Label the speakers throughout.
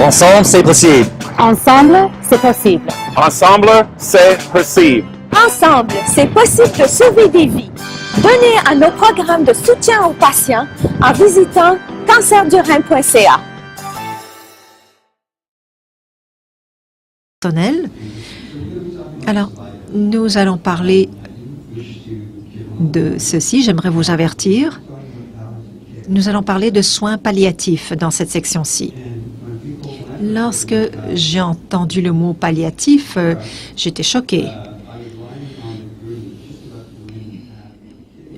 Speaker 1: Ensemble, c'est possible.
Speaker 2: Ensemble, c'est possible.
Speaker 3: Ensemble, c'est possible.
Speaker 4: Ensemble, c'est possible de sauver des vies. Donnez à nos programmes de soutien aux patients en visitant cancerdurein.ca.
Speaker 5: Alors, nous allons parler de ceci. J'aimerais vous avertir. Nous allons parler de soins palliatifs dans cette section-ci. Lorsque j'ai entendu le mot palliatif, j'étais choquée.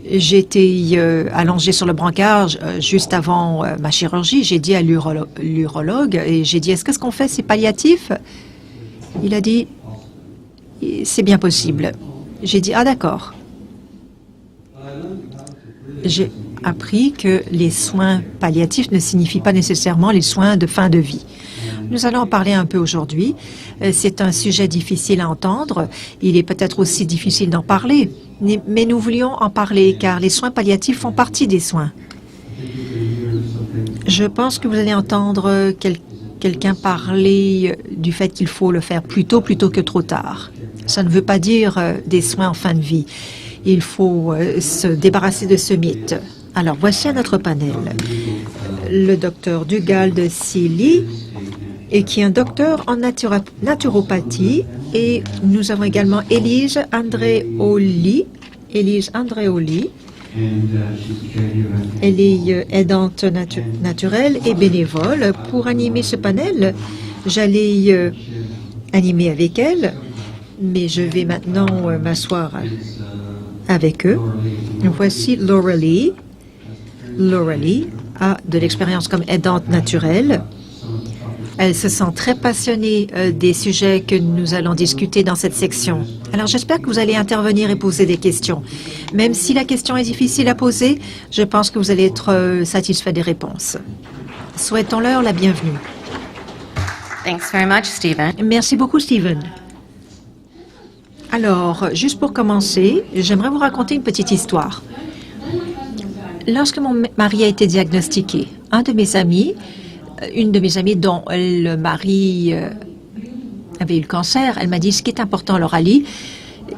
Speaker 5: J'étais allongée sur le brancard juste avant ma chirurgie. J'ai dit à l'urologue, et j'ai dit, est-ce que ce qu'on fait, c'est palliatif? Il a dit, c'est bien possible. J'ai dit, ah d'accord. J'ai appris que les soins palliatifs ne signifient pas nécessairement les soins de fin de vie. Nous allons en parler un peu aujourd'hui. C'est un sujet difficile à entendre. Il est peut-être aussi difficile d'en parler. Mais nous voulions en parler car les soins palliatifs font partie des soins. Je pense que vous allez entendre quelqu'un parler du fait qu'il faut le faire plus tôt plutôt que trop tard. Ça ne veut pas dire des soins en fin de vie. Il faut se débarrasser de ce mythe. Alors, voici à notre panel le docteur Dugal de Silly, et qui est un docteur en naturopathie. Et nous avons également Élise Andréoli. Elle est aidante naturelle et bénévole. Pour animer ce panel, j'allais animer avec elle, mais je vais maintenant m'asseoir avec eux. Voici Laura Lee. Laura Lee a de l'expérience comme aidante naturelle. Elle se sent très passionnée des sujets que nous allons discuter dans cette section. Alors, j'espère que vous allez intervenir et poser des questions. Même si la question est difficile à poser, je pense que vous allez être satisfait des réponses. Souhaitons-leur la bienvenue.
Speaker 6: Thanks very much, Stephen.
Speaker 5: Merci beaucoup, Stephen. Alors, juste pour commencer, j'aimerais vous raconter une petite histoire. Lorsque mon mari a été diagnostiqué, une de mes amies dont le mari avait eu le cancer, elle m'a dit, ce qui est important, Laura Lee,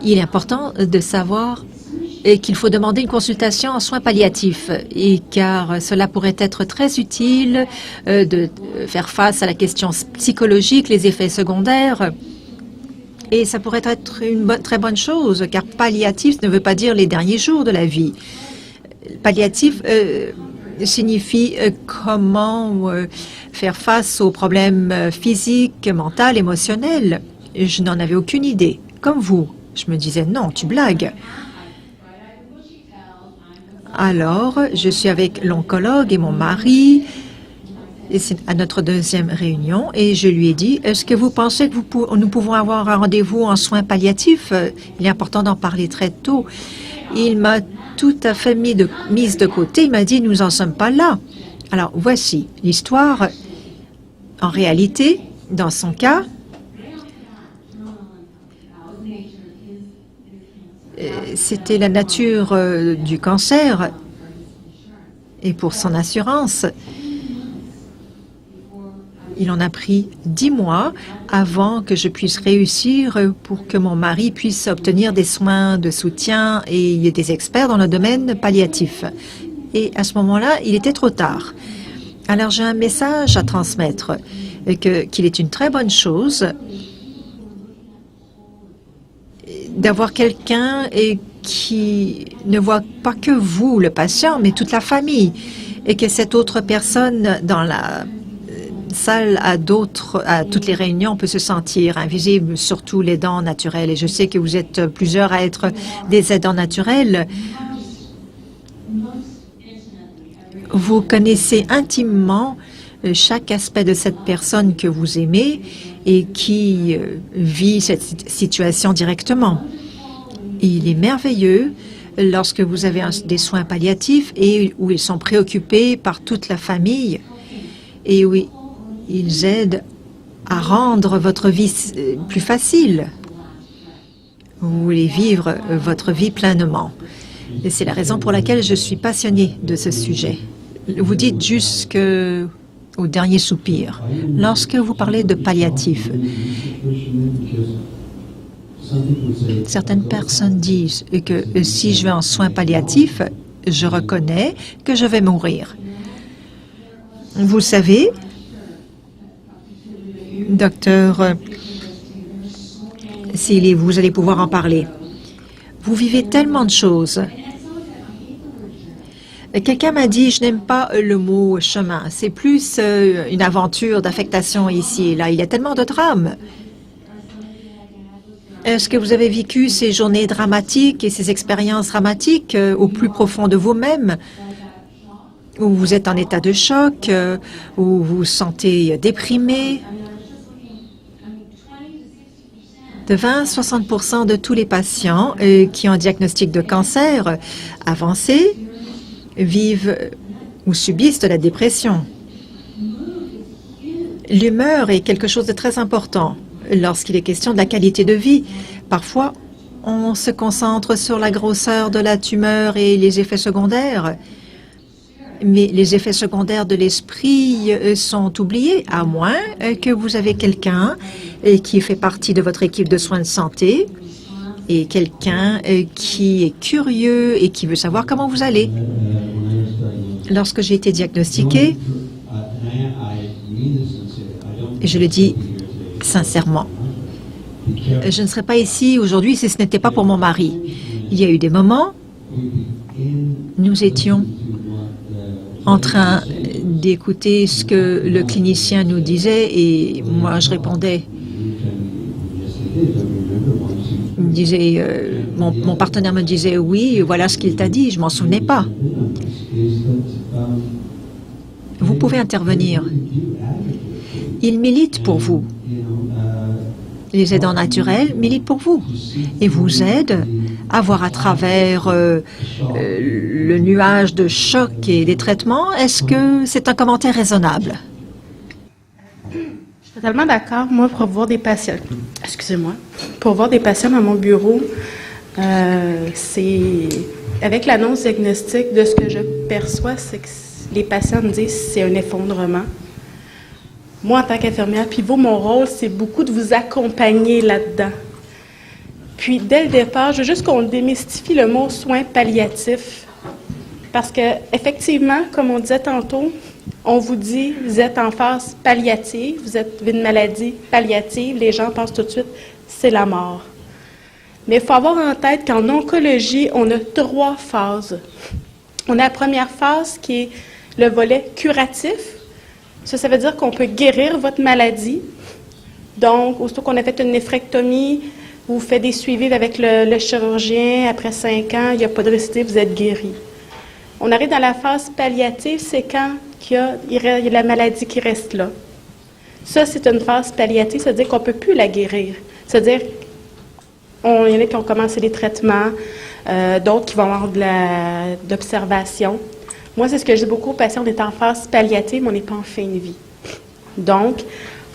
Speaker 5: il est important de savoir qu'il faut demander une consultation en soins palliatifs, car cela pourrait être très utile de faire face à la question psychologique, les effets secondaires. Et ça pourrait être une très bonne chose, car palliatif ne veut pas dire les derniers jours de la vie. Palliatif signifie comment faire face aux problèmes physiques, mentaux, émotionnels. Je n'en avais aucune idée. Comme vous, je me disais, non, tu blagues. Alors, je suis avec l'oncologue et mon mari, et c'est à notre deuxième réunion, et je lui ai dit, est-ce que vous pensez que nous pouvons avoir un rendez-vous en soins palliatifs? Il est important d'en parler très tôt. Il m'a tout à fait mise de côté. Il m'a dit, nous n'en sommes pas là. Alors, voici l'histoire. En réalité, dans son cas, c'était la nature du cancer. Et pour son assurance, il en a pris 10 mois avant que je puisse réussir pour que mon mari puisse obtenir des soins de soutien et des experts dans le domaine palliatif. Et à ce moment-là, il était trop tard. Alors j'ai un message à transmettre, qu'il est une très bonne chose d'avoir quelqu'un qui ne voit pas que vous, le patient, mais toute la famille, et que cette autre personne dans la salle à toutes les réunions peut se sentir invisible, surtout l'aidant naturel. Et je sais que vous êtes plusieurs à être des aidants naturels. Vous connaissez intimement chaque aspect de cette personne que vous aimez et qui vit cette situation directement. Il est merveilleux lorsque vous avez des soins palliatifs et où ils sont préoccupés par toute la famille et où ils aident à rendre votre vie plus facile. Vous voulez vivre votre vie pleinement. Et c'est la raison pour laquelle je suis passionnée de ce sujet. Vous dites juste que au dernier soupir. Lorsque vous parlez de palliatif, certaines personnes disent que si je vais en soins palliatifs, je reconnais que je vais mourir. Vous savez, docteur Seeley, vous allez pouvoir en parler. Vous vivez tellement de choses. Quelqu'un m'a dit, je n'aime pas le mot chemin. C'est plus une aventure d'affectation ici et là. Il y a tellement de drames. Est-ce que vous avez vécu ces journées dramatiques et ces expériences dramatiques au plus profond de vous-même, où vous êtes en état de choc, où vous vous sentez déprimé? De 20 à 60% de tous les patients qui ont un diagnostic de cancer avancé vivent ou subissent de la dépression. L'humeur est quelque chose de très important lorsqu'il est question de la qualité de vie. Parfois, on se concentre sur la grosseur de la tumeur et les effets secondaires, mais les effets secondaires de l'esprit sont oubliés, à moins que vous avez quelqu'un qui fait partie de votre équipe de soins de santé et quelqu'un qui est curieux et qui veut savoir comment vous allez. Lorsque j'ai été diagnostiquée, et je le dis sincèrement, je ne serais pas ici aujourd'hui si ce n'était pas pour mon mari. Il y a eu des moments, nous étions en train d'écouter ce que le clinicien nous disait et moi je répondais. Il me disait, mon partenaire me disait oui, voilà ce qu'il t'a dit, je m'en souvenais pas. Vous pouvez intervenir. Il milite pour vous. Les aidants naturels militent pour vous et vous aident à voir à travers le nuage de choc et des traitements. Est-ce que c'est un commentaire raisonnable?
Speaker 1: Je suis totalement d'accord. Moi, pour voir des patients, pour voir des patients dans mon bureau, c'est avec l'annonce diagnostique, de ce que je perçois, c'est que les patients me disent que c'est un effondrement. Moi, en tant qu'infirmière pivot, mon rôle, c'est beaucoup de vous accompagner là-dedans. Puis, dès le départ, je veux juste qu'on démystifie le mot soins palliatifs. Parce que, effectivement, comme on disait tantôt, on vous dit, vous êtes en phase palliative, vous avez une maladie palliative, les gens pensent tout de suite, c'est la mort. Mais il faut avoir en tête qu'en oncologie, on a 3 phases. On a la première phase qui est le volet curatif. Ça veut dire qu'on peut guérir votre maladie. Donc, aussitôt qu'on a fait une néphrectomie, vous faites des suivis avec le chirurgien, après 5 ans, il n'y a pas de récidive, vous êtes guéri. On arrive dans la phase palliative, c'est quand il y a la maladie qui reste là. Ça, c'est une phase palliative, c'est-à-dire qu'on ne peut plus la guérir. C'est-à-dire, il y en a qui ont commencé les traitements, d'autres qui vont avoir d'observation. Moi, c'est ce que je dis beaucoup aux patients, on est en phase palliative, mais on n'est pas en fin de vie. Donc,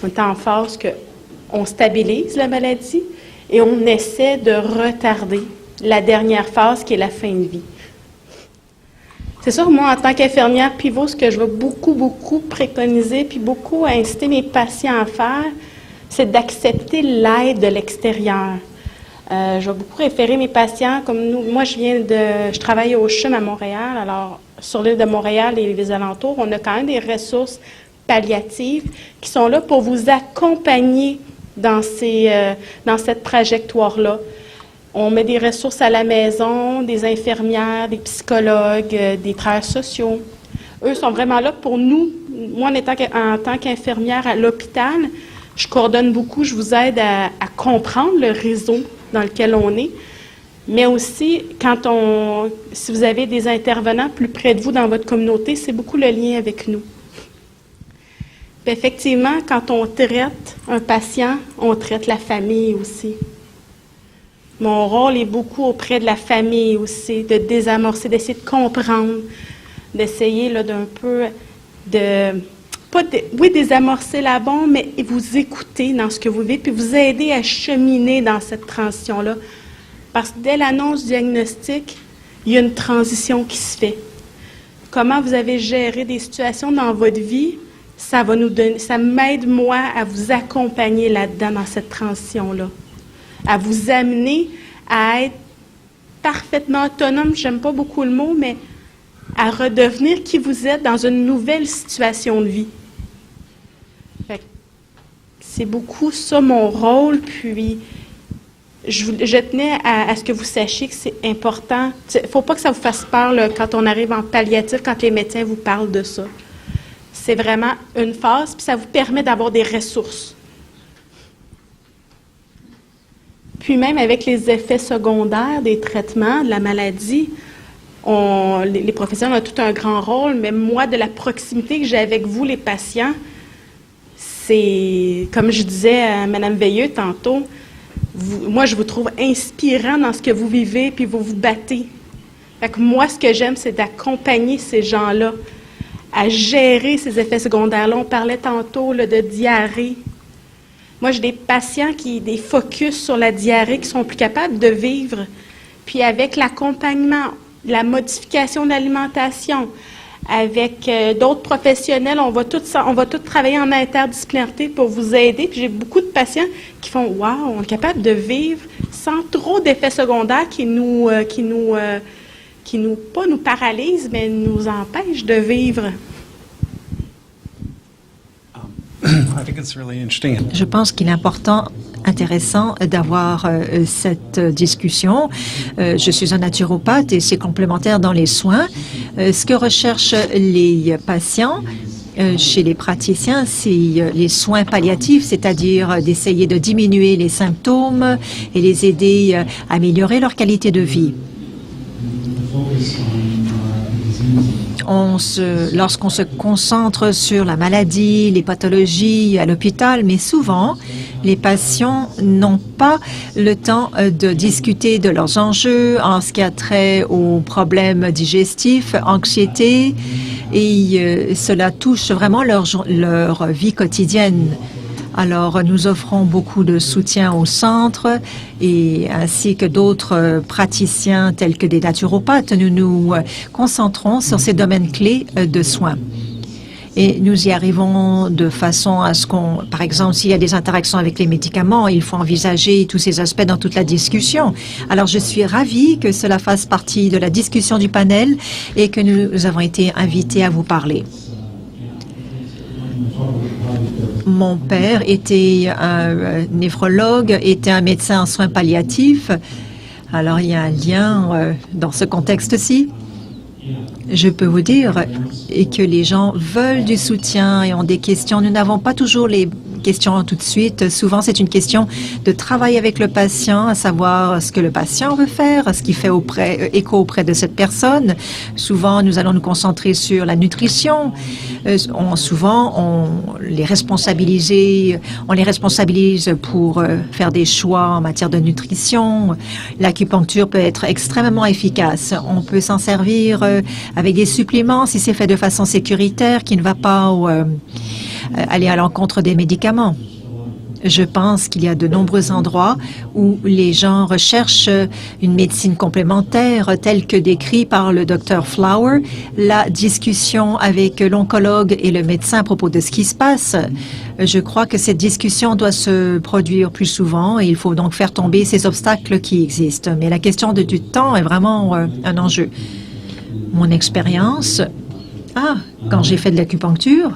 Speaker 1: on est en phase qu'on stabilise la maladie et on essaie de retarder la dernière phase qui est la fin de vie. C'est sûr, moi, en tant qu'infirmière pivot, ce que je vais beaucoup préconiser puis beaucoup inciter mes patients à faire, c'est d'accepter l'aide de l'extérieur. Je vais beaucoup référer mes patients, comme nous. Moi, je travaille au CHUM à Montréal. Alors, sur l'île de Montréal et les alentours, on a quand même des ressources palliatives qui sont là pour vous accompagner dans cette trajectoire-là. On met des ressources à la maison, des infirmières, des psychologues, des travailleurs sociaux. Eux sont vraiment là pour nous. Moi, en tant qu'infirmière à l'hôpital, je coordonne beaucoup, je vous aide à comprendre le réseau dans lequel on est. Mais aussi, si vous avez des intervenants plus près de vous dans votre communauté, c'est beaucoup le lien avec nous. Puis effectivement, quand on traite un patient, on traite la famille aussi. Mon rôle est beaucoup auprès de la famille aussi, de désamorcer, d'essayer de comprendre, d'essayer là, d'un peu désamorcer la bombe, mais vous écouter dans ce que vous vivez, puis vous aider à cheminer dans cette transition-là. Parce que dès l'annonce du diagnostic, il y a une transition qui se fait. Comment vous avez géré des situations dans votre vie ça va nous donner, ça m'aide, moi, à vous accompagner là-dedans, dans cette transition-là. À vous amener à être parfaitement autonome, j'aime pas beaucoup le mot, mais à redevenir qui vous êtes dans une nouvelle situation de vie. Fait que c'est beaucoup ça mon rôle, puis je tenais à ce que vous sachiez que c'est important. Il ne faut pas que ça vous fasse peur là, quand on arrive en palliatif, quand les médecins vous parlent de ça. C'est vraiment une phase, puis ça vous permet d'avoir des ressources. Puis même avec les effets secondaires des traitements, de la maladie, les professionnels ont tout un grand rôle, mais moi, de la proximité que j'ai avec vous, les patients, c'est, comme je disais à Mme Veilleux tantôt, moi, je vous trouve inspirant dans ce que vous vivez, puis vous vous battez. Fait que moi, ce que j'aime, c'est d'accompagner ces gens-là à gérer ces effets secondaires-là. On parlait tantôt là, de diarrhée. Moi, j'ai des patients des focus sur la diarrhée qui sont plus capables de vivre. Puis avec l'accompagnement, la modification de l'alimentation, avec d'autres professionnels, on va tout travailler en interdisciplinarité pour vous aider. Puis j'ai beaucoup de patients qui font « Wow, on est capable de vivre sans trop d'effets secondaires qui pas nous paralysent, mais nous empêchent de vivre. »
Speaker 5: Je pense qu'il est intéressant d'avoir cette discussion. Je suis un naturopathe et c'est complémentaire dans les soins. Ce que recherchent les patients chez les praticiens, c'est les soins palliatifs, c'est-à-dire d'essayer de diminuer les symptômes et les aider à améliorer leur qualité de vie. Lorsqu'on se concentre sur la maladie, les pathologies à l'hôpital, mais souvent, les patients n'ont pas le temps de discuter de leurs enjeux en ce qui a trait aux problèmes digestifs, anxiété, et cela touche vraiment leur vie quotidienne. Alors, nous offrons beaucoup de soutien au centre et ainsi que d'autres praticiens tels que des naturopathes. Nous nous concentrons sur ces domaines clés de soins. Et nous y arrivons de façon à ce par exemple, s'il y a des interactions avec les médicaments, il faut envisager tous ces aspects dans toute la discussion. Alors, je suis ravie que cela fasse partie de la discussion du panel et que nous avons été invités à vous parler. Mon père était un néphrologue, était un médecin en soins palliatifs. Alors, il y a un lien dans ce contexte-ci. Je peux vous dire que les gens veulent du soutien et ont des questions. Nous n'avons pas toujours les questions tout de suite. Souvent, c'est une question de travail avec le patient, à savoir ce que le patient veut faire, ce qui fait écho auprès de cette personne. Souvent, nous allons nous concentrer sur la nutrition. On les responsabilise pour faire des choix en matière de nutrition. L'acupuncture peut être extrêmement efficace. On peut s'en servir avec des suppléments si c'est fait de façon sécuritaire, qui ne va pas aller à l'encontre des médicaments. Je pense qu'il y a de nombreux endroits où les gens recherchent une médecine complémentaire telle que décrit par le Dr Flower. La discussion avec l'oncologue et le médecin à propos de ce qui se passe, je crois que cette discussion doit se produire plus souvent et il faut donc faire tomber ces obstacles qui existent. Mais la question du temps est vraiment un enjeu. Mon expérience, quand j'ai fait de l'acupuncture,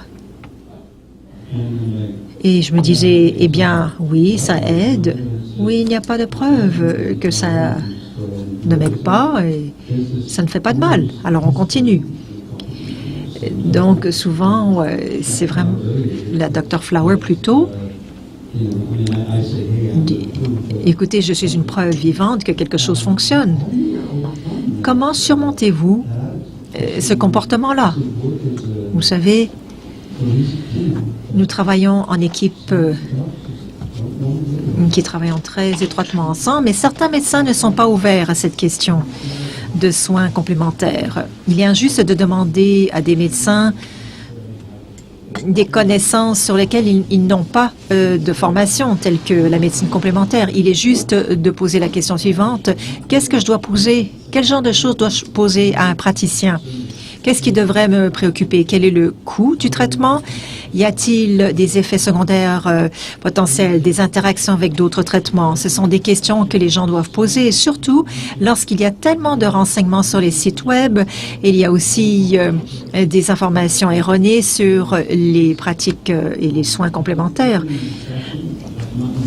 Speaker 5: et je me disais, eh bien, oui, ça aide. Oui, il n'y a pas de preuve que ça ne m'aide pas et ça ne fait pas de mal. Alors, on continue. Donc, souvent, c'est vraiment la Dr Flower plutôt. Écoutez, je suis une preuve vivante que quelque chose fonctionne. Comment surmontez-vous ce comportement-là? Vous savez, nous travaillons en équipe qui travaillent très étroitement ensemble, mais certains médecins ne sont pas ouverts à cette question de soins complémentaires. Il est injuste de demander à des médecins des connaissances sur lesquelles ils n'ont pas de formation, telle que la médecine complémentaire. Il est juste de poser la question suivante. Qu'est-ce que je dois poser? Quel genre de choses dois-je poser à un praticien? Qu'est-ce qui devrait me préoccuper? Quel est le coût du traitement? Y a-t-il des effets secondaires potentiels, des interactions avec d'autres traitements? Ce sont des questions que les gens doivent poser, surtout lorsqu'il y a tellement de renseignements sur les sites web. Il y a aussi des informations erronées sur les pratiques et les soins complémentaires.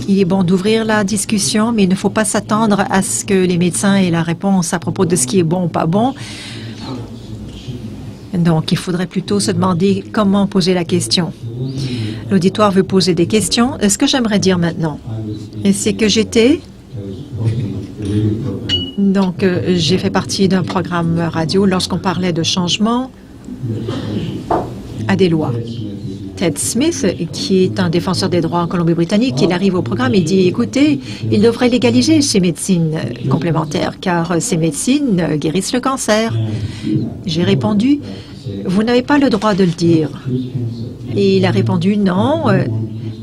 Speaker 5: Il est bon d'ouvrir la discussion, mais il ne faut pas s'attendre à ce que les médecins aient la réponse à propos de ce qui est bon ou pas bon. Donc, il faudrait plutôt se demander comment poser la question. L'auditoire veut poser des questions. Ce que j'aimerais dire maintenant, c'est que j'ai fait partie d'un programme radio lorsqu'on parlait de changement à des lois. Ted Smith, qui est un défenseur des droits en Colombie-Britannique, il arrive au programme et dit, écoutez, il devrait légaliser ces médecines complémentaires, car ces médecines guérissent le cancer. J'ai répondu, vous n'avez pas le droit de le dire. Et il a répondu, non,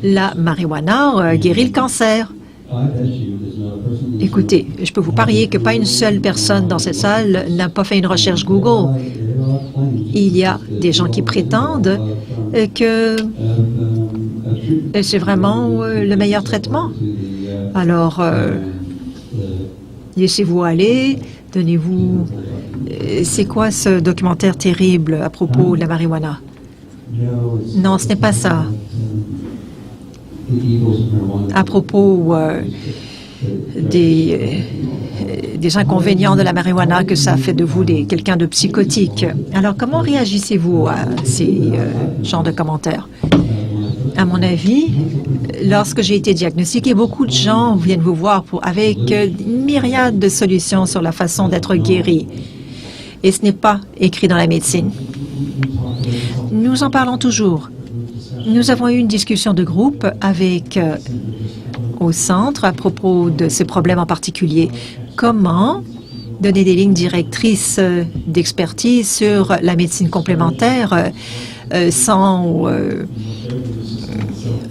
Speaker 5: la marijuana guérit le cancer. Écoutez, je peux vous parier que pas une seule personne dans cette salle n'a pas fait une recherche Google. Il y a des gens qui prétendent que c'est vraiment le meilleur traitement. Alors, laissez-vous aller, donnez-vous... C'est quoi ce documentaire terrible à propos de la marijuana? Non, ce n'est pas ça. À propos des inconvénients de la marijuana, que ça fait de vous quelqu'un de psychotique. Alors, comment réagissez-vous à ces genres de commentaires? À mon avis, lorsque j'ai été diagnostiquée, beaucoup de gens viennent vous voir avec une myriade de solutions sur la façon d'être guéri. Et ce n'est pas écrit dans la médecine. Nous en parlons toujours. Nous avons eu une discussion de groupe avec au centre à propos de ces problèmes en particulier. Comment donner des lignes directrices d'expertise sur la médecine complémentaire sans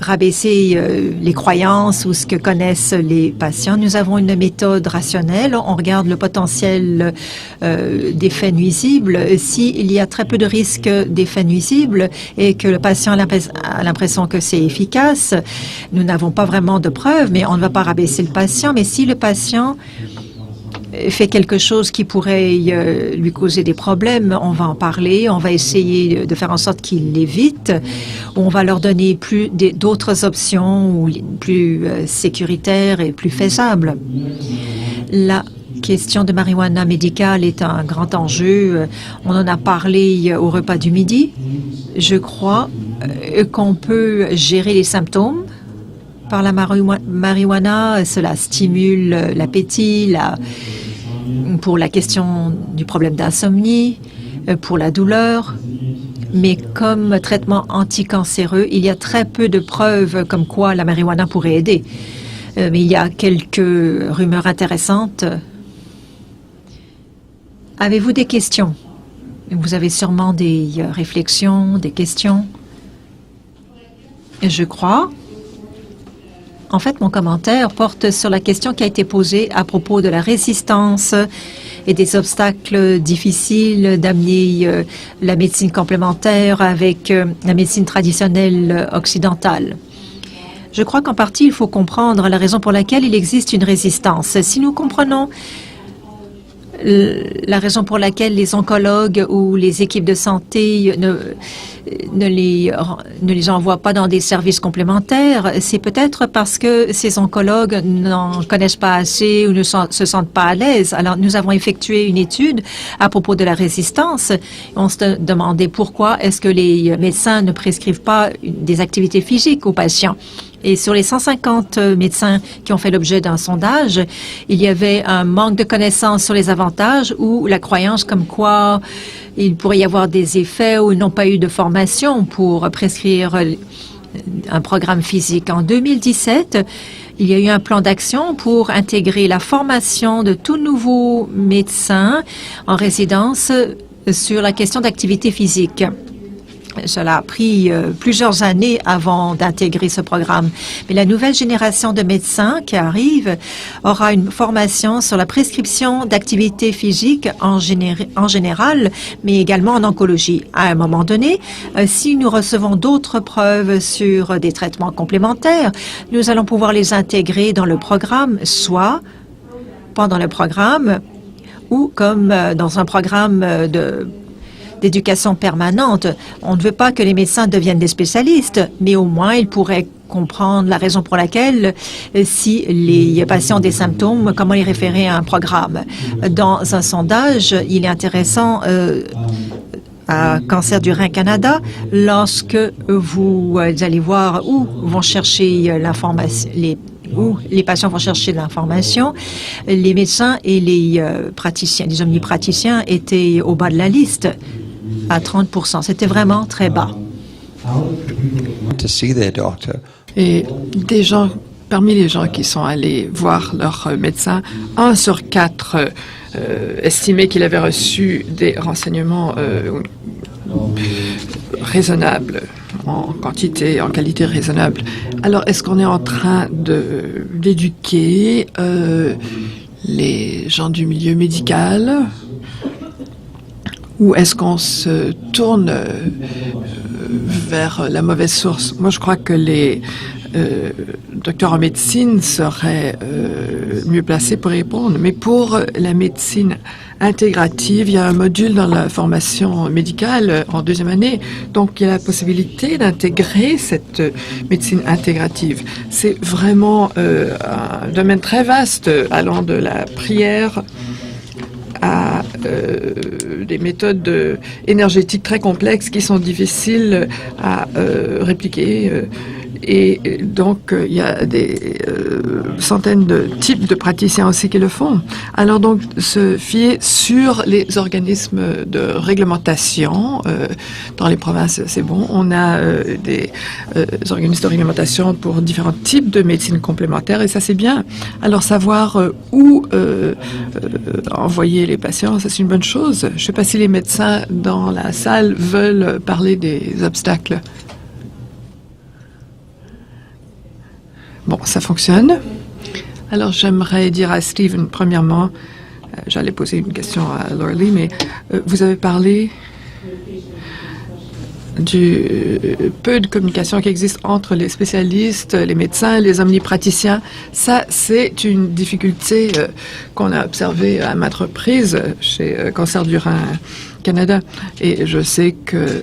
Speaker 5: rabaisser les croyances ou ce que connaissent les patients. Nous avons une méthode rationnelle. On regarde le potentiel d'effets nuisibles. S'il y a très peu de risques d'effets nuisibles et que le patient a l'impression que c'est efficace, nous n'avons pas vraiment de preuves, mais on ne va pas rabaisser le patient. Mais si le patient fait quelque chose qui pourrait lui causer des problèmes, on va en parler, on va essayer de faire en sorte qu'il l'évite, on va leur donner d'autres options plus sécuritaires et plus faisables. La question de marijuana médicale est un grand enjeu. On en a parlé au repas du midi. Je crois qu'on peut gérer les symptômes par la marijuana. Cela stimule l'appétit, pour la question du problème d'insomnie, pour la douleur. Mais comme traitement anticancéreux, il y a très peu de preuves comme quoi la marijuana pourrait aider. Mais il y a quelques rumeurs intéressantes. Avez-vous des questions? Vous avez sûrement des réflexions, des questions. Je crois. En fait, mon commentaire porte sur la question qui a été posée à propos de la résistance et des obstacles difficiles d'amener la médecine complémentaire avec la médecine traditionnelle occidentale. Je crois qu'en partie, il faut comprendre la raison pour laquelle il existe une résistance. Si nous comprenons la raison pour laquelle les oncologues ou les équipes de santé ne les envoient pas dans des services complémentaires, c'est peut-être parce que ces oncologues n'en connaissent pas assez ou ne se sentent pas à l'aise. Alors, nous avons effectué une étude à propos de la résistance. On se demandait pourquoi est-ce que les médecins ne prescrivent pas des activités physiques aux patients. Et sur les 150 médecins qui ont fait l'objet d'un sondage, il y avait un manque de connaissances sur les avantages ou la croyance comme quoi il pourrait y avoir des effets ou ils n'ont pas eu de formation pour prescrire un programme physique. En 2017, il y a eu un plan d'action pour intégrer la formation de tout nouveaux médecins en résidence sur la question d'activité physique. Cela a pris plusieurs années avant d'intégrer ce programme. Mais la nouvelle génération de médecins qui arrive aura une formation sur la prescription d'activités physiques en général, mais également en oncologie. À un moment donné, si nous recevons d'autres preuves sur des traitements complémentaires, nous allons pouvoir les intégrer dans le programme, soit pendant le programme ou comme dans un programme d'éducation permanente. On ne veut pas que les médecins deviennent des spécialistes, mais au moins ils pourraient comprendre la raison pour laquelle, si les patients ont des symptômes, comment les référer à un programme. Dans un sondage, il est intéressant à Cancer du Rein Canada, lorsque vous allez voir où vont chercher l'information, où les patients vont chercher de l'information, les médecins et les praticiens, les omnipraticiens étaient au bas de la liste, à 30%. C'était vraiment très bas.
Speaker 7: Et parmi les gens qui sont allés voir leur médecin, 1 sur 4 estimait qu'il avait reçu des renseignements raisonnables, en quantité, en qualité raisonnable. Alors, est-ce qu'on est en train d'éduquer les gens du milieu médical, ou est-ce qu'on se tourne vers la mauvaise source? Moi, je crois que les docteurs en médecine seraient mieux placés pour répondre. Mais pour la médecine intégrative, il y a un module dans la formation médicale en 2e année. Donc, il y a la possibilité d'intégrer cette médecine intégrative. C'est vraiment un domaine très vaste, allant de la prière à des méthodes énergétiques très complexes qui sont difficiles à répliquer. Et donc, il y a des centaines de types de praticiens aussi qui le font. Alors donc, se fier sur les organismes de réglementation dans les provinces, c'est bon. On a des organismes de réglementation pour différents types de médecine complémentaire et ça, c'est bien. Alors, savoir où envoyer les patients, ça, c'est une bonne chose. Je ne sais pas si les médecins dans la salle veulent parler des obstacles. Bon, ça fonctionne. Alors, j'aimerais dire à Stephen, premièrement, j'allais poser une question à Laura Lee, mais vous avez parlé du peu de communication qui existe entre les spécialistes, les médecins, les omnipraticiens. Ça, c'est une difficulté qu'on a observée à maintes reprises chez Cancer du Rein Canada. Et je sais que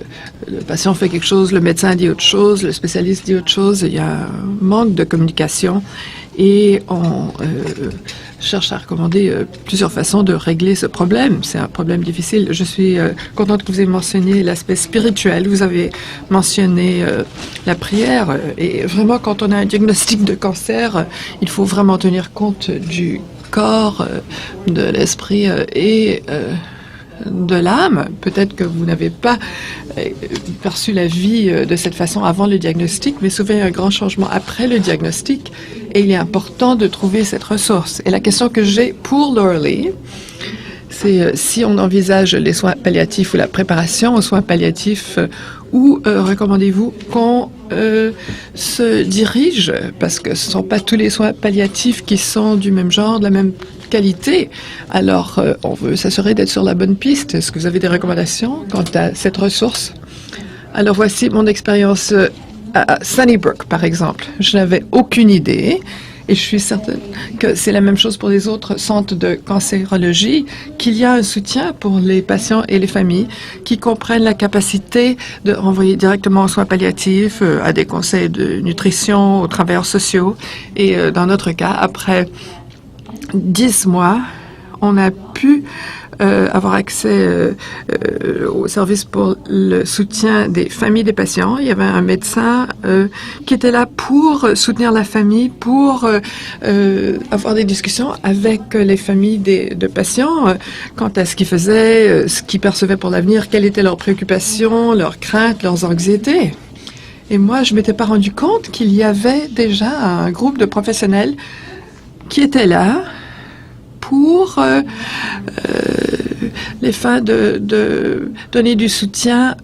Speaker 7: le patient fait quelque chose, le médecin dit autre chose, le spécialiste dit autre chose. Il y a un manque de communication et on cherche à recommander plusieurs façons de régler ce problème. C'est un problème difficile. Je suis contente que vous ayez mentionné l'aspect spirituel. Vous avez mentionné la prière. Et vraiment, quand on a un diagnostic de cancer, il faut vraiment tenir compte du corps, de l'esprit et de l'âme. Peut-être que vous n'avez pas perçu la vie de cette façon avant le diagnostic, mais souvent il y a un grand changement après le diagnostic et il est important de trouver cette ressource. Et la question que j'ai pour Laura Lee, c'est si on envisage les soins palliatifs ou la préparation aux soins palliatifs, où recommandez-vous qu'on se dirige? Parce que ce ne sont pas tous les soins palliatifs qui sont du même genre, de la même qualité. Alors, on veut s'assurer d'être sur la bonne piste. Est-ce que vous avez des recommandations quant à cette ressource? Alors, voici mon expérience à Sunnybrook, par exemple. Je n'avais aucune idée. Et je suis certaine que c'est la même chose pour les autres centres de cancérologie, qu'il y a un soutien pour les patients et les familles qui comprennent la capacité de renvoyer directement aux soins palliatifs, à des conseils de nutrition, aux travailleurs sociaux. Et dans notre cas, après 10 mois, on a pu avoir accès au service pour le soutien des familles des patients. Il y avait un médecin qui était là pour soutenir la famille, pour avoir des discussions avec les familles de patients quant à ce qu'ils faisaient, ce qu'ils percevaient pour l'avenir, quelles étaient leurs préoccupations, leurs craintes, leurs anxiétés. Et moi, je ne m'étais pas rendu compte qu'il y avait déjà un groupe de professionnels qui étaient là pour les fins de donner du soutien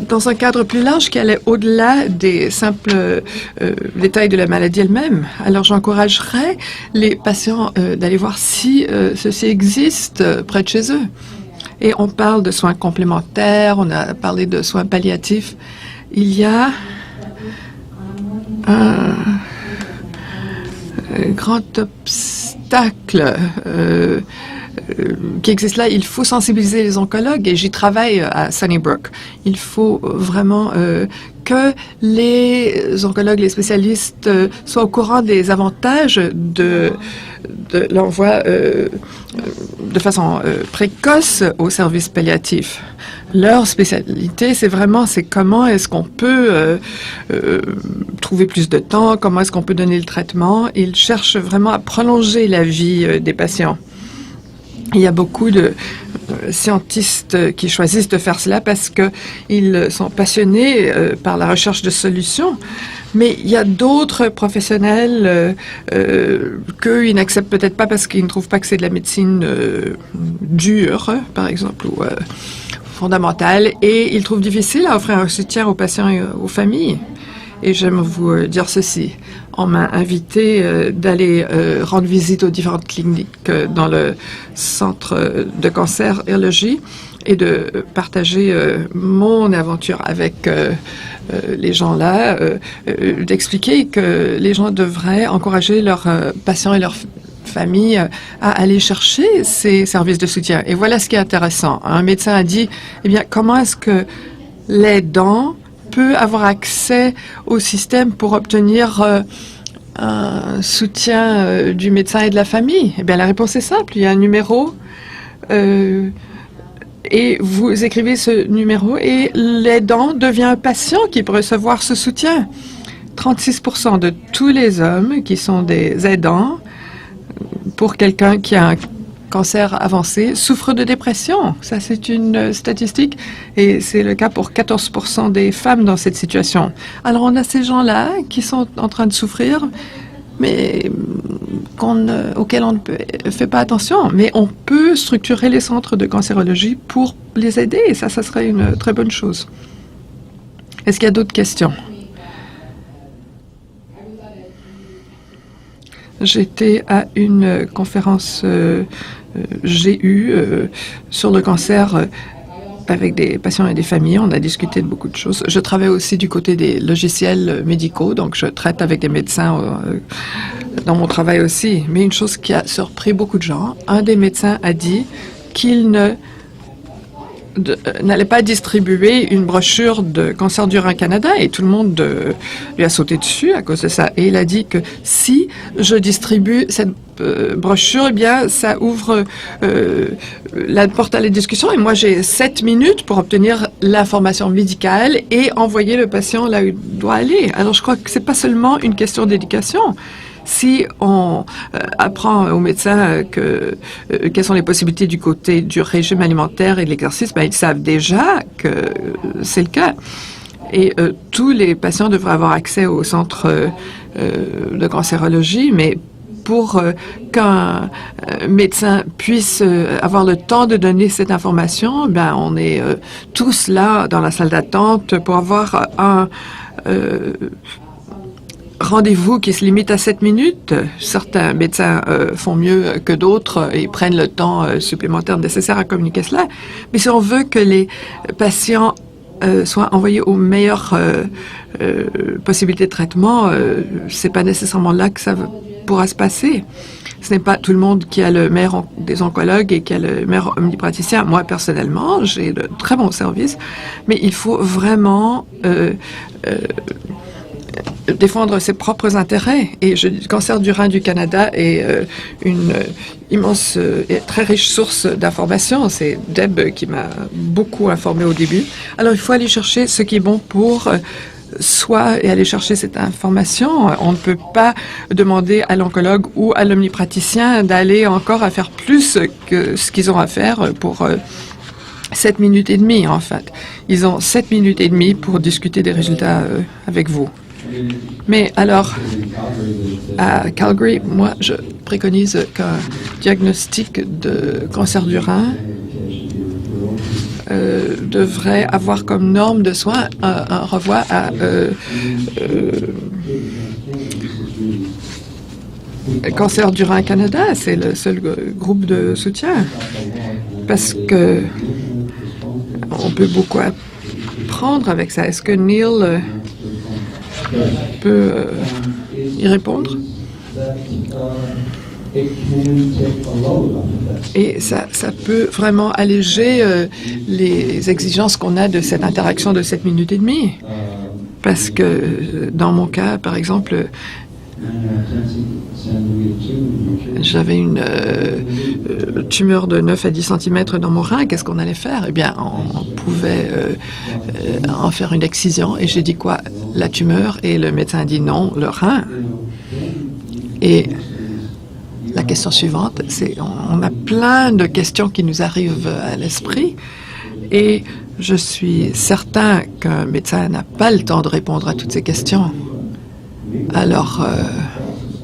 Speaker 7: dans un cadre plus large qui allait au-delà des simples détails de la maladie elle-même. Alors j'encouragerais les patients d'aller voir si ceci existe près de chez eux. Et on parle de soins complémentaires, on a parlé de soins palliatifs. Il y a un grand obstacle qui existe là. Il faut sensibiliser les oncologues et j'y travaille à Sunnybrook. Il faut vraiment que les oncologues, les spécialistes soient au courant des avantages de l'envoi de façon précoce aux services palliatifs. Leur spécialité, c'est comment est-ce qu'on peut trouver plus de temps, comment est-ce qu'on peut donner le traitement. Ils cherchent vraiment à prolonger la vie des patients. Il y a beaucoup de scientistes qui choisissent de faire cela parce qu'ils sont passionnés par la recherche de solutions. Mais il y a d'autres professionnels qu'ils n'acceptent peut-être pas parce qu'ils ne trouvent pas que c'est de la médecine dure, par exemple, ou fondamentale, et ils trouvent difficile à offrir un soutien aux patients et aux familles. Et j'aime vous dire ceci. On m'a invité d'aller rendre visite aux différentes cliniques dans le centre de cancérologie et de partager mon aventure avec les gens là, d'expliquer que les gens devraient encourager leurs patients et leurs familles à aller chercher ces services de soutien. Et voilà ce qui est intéressant. Un médecin a dit, eh bien, comment est-ce que l'aidant peut avoir accès au système pour obtenir un soutien du médecin et de la famille? Eh bien, la réponse est simple. Il y a un numéro et vous écrivez ce numéro et l'aidant devient un patient qui peut recevoir ce soutien. 36% de tous les hommes qui sont des aidants pour quelqu'un qui a un cancer avancé souffrent de dépression. Ça, c'est une statistique et c'est le cas pour 14% des femmes dans cette situation. Alors, on a ces gens-là qui sont en train de souffrir, mais auxquels on ne fait pas attention. Mais on peut structurer les centres de cancérologie pour les aider et ça serait une très bonne chose. Est-ce qu'il y a d'autres questions? J'étais à une conférence GU sur le cancer avec des patients et des familles. On a discuté de beaucoup de choses. Je travaille aussi du côté des logiciels médicaux, donc je traite avec des médecins dans mon travail aussi. Mais une chose qui a surpris beaucoup de gens, un des médecins a dit qu'il n'allait pas distribuer une brochure de Cancer du rein Canada et tout le monde lui a sauté dessus à cause de ça. Et il a dit que si je distribue cette brochure, eh bien, ça ouvre la porte à la discussion et moi j'ai 7 minutes pour obtenir l'information médicale et envoyer le patient là où il doit aller. Alors je crois que c'est pas seulement une question d'éducation. Si on apprend aux médecins quelles sont les possibilités du côté du régime alimentaire et de l'exercice, ben, ils savent déjà que c'est le cas. Et tous les patients devraient avoir accès au centre de cancérologie, mais pour qu'un médecin puisse avoir le temps de donner cette information, ben, on est tous là dans la salle d'attente pour avoir un rendez-vous qui se limite à 7 minutes. Certains médecins font mieux que d'autres et prennent le temps supplémentaire nécessaire à communiquer cela. Mais si on veut que les patients soient envoyés aux meilleures possibilités de traitement, c'est pas nécessairement là que ça pourra se passer. Ce n'est pas tout le monde qui a le meilleur des oncologues et qui a le meilleur omnipraticien. Moi, personnellement, j'ai de très bons services, mais il faut vraiment défendre ses propres intérêts. Et le Cancer du rein du Canada est une immense et très riche source d'informations. C'est Deb qui m'a beaucoup informée au début. Alors, il faut aller chercher ce qui est bon pour soi et aller chercher cette information. On ne peut pas demander à l'oncologue ou à l'omnipraticien d'aller encore à faire plus que ce qu'ils ont à faire pour 7 minutes et demie, en fait. Ils ont 7 minutes et demie pour discuter des résultats avec vous. Mais alors, à Calgary, moi, je préconise qu'un diagnostic de cancer du rein devrait avoir comme norme de soins un renvoi à Cancer du rein Canada. C'est le seul groupe de soutien parce que on peut beaucoup apprendre avec ça. Est-ce que Neil peut y répondre? Et ça peut vraiment alléger les exigences qu'on a de cette interaction de 7 minutes et demie. Parce que dans mon cas, par exemple, j'avais une tumeur de 9 à 10 cm dans mon rein. Qu'est-ce qu'on allait faire? Eh bien, on pouvait en faire une excision. Et j'ai dit quoi? La tumeur. Et le médecin a dit non, le rein. Et la question suivante, c'est on a plein de questions qui nous arrivent à l'esprit. Et je suis certain qu'un médecin n'a pas le temps de répondre à toutes ces questions. Alors,